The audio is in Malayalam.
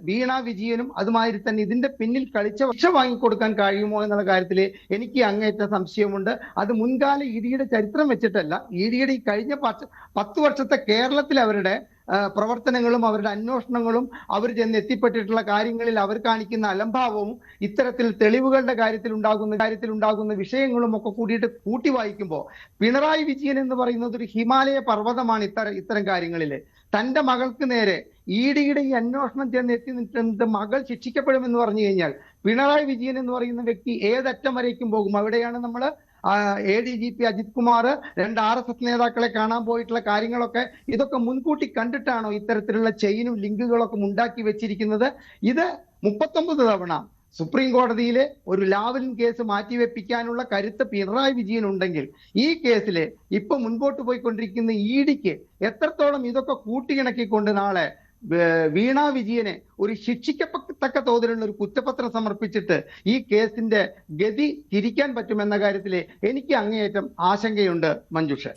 വീണ വിജയനും അതുമാതിരി തന്നെ ഇതിന്റെ പിന്നിൽ കളിച്ച ശിക്ഷ വാങ്ങിക്കൊടുക്കാൻ കഴിയുമോ എന്നുള്ള കാര്യത്തിൽ എനിക്ക് അങ്ങേയറ്റ സംശയമുണ്ട്. അത് മുൻകാല ഇഡിയുടെ ചരിത്രം വെച്ചിട്ടല്ല, ഇഡിയുടെ ഈ കഴിഞ്ഞ 10 വർഷത്തെ കേരളത്തിൽ അവരുടെ പ്രവർത്തനങ്ങളും അവരുടെ അന്വേഷണങ്ങളും അവർ ചെന്ന് എത്തിപ്പെട്ടിട്ടുള്ള കാര്യങ്ങളിൽ അവർ കാണിക്കുന്ന അലംഭാവവും ഇത്തരത്തിൽ തെളിവുകളുടെ കാര്യത്തിൽ ഉണ്ടാകുന്ന വിഷയങ്ങളും ഒക്കെ കൂടിയിട്ട് കൂട്ടി വായിക്കുമ്പോൾ പിണറായി വിജയൻ എന്ന് പറയുന്നത് ഒരു ഹിമാലയ പർവ്വതമാണ് ഇത്തരം കാര്യങ്ങളിൽ. തന്റെ മകൾക്ക് നേരെ ഇഡിയുടെ ഈ അന്വേഷണം ചെന്ന് എത്തി നിന്നിട്ട് മകൾ ശിക്ഷിക്കപ്പെടുമെന്ന് പറഞ്ഞു കഴിഞ്ഞാൽ പിണറായി വിജയൻ എന്ന് പറയുന്ന വ്യക്തി ഏതറ്റം വരേക്കും പോകും. അവിടെയാണ് നമ്മൾ ADGP അജിത് കുമാർ 2 RSS നേതാക്കളെ കാണാൻ പോയിട്ടുള്ള കാര്യങ്ങളൊക്കെ ഇതൊക്കെ മുൻകൂട്ടി കണ്ടിട്ടാണോ ഇത്തരത്തിലുള്ള ചെയിനും ലിങ്കുകളൊക്കെ ഉണ്ടാക്കി വെച്ചിരിക്കുന്നത്? ഇത് 39 തവണ സുപ്രീം കോടതിയിലെ ഒരു ലാവലിൻ കേസ് മാറ്റിവെപ്പിക്കാനുള്ള കരുത്ത് പിണറായി വിജയൻ ഉണ്ടെങ്കിൽ ഈ കേസില് ഇപ്പൊ മുൻപോട്ട് പോയിക്കൊണ്ടിരിക്കുന്ന ഇഡിക്ക് എത്രത്തോളം ഇതൊക്കെ കൂട്ടിയിണക്കിക്കൊണ്ട് നാളെ വീണ വിജയനെ ഒരു ശിക്ഷിക്കത്തക്ക തോതിലുള്ള ഒരു കുറ്റപത്രം സമർപ്പിച്ചിട്ട് ഈ കേസിന്റെ ഗതി തിരിക്കാൻ പറ്റുമെന്ന കാര്യത്തിൽ എനിക്ക് അങ്ങേയറ്റം ആശങ്കയുണ്ട് മഞ്ജുഷ.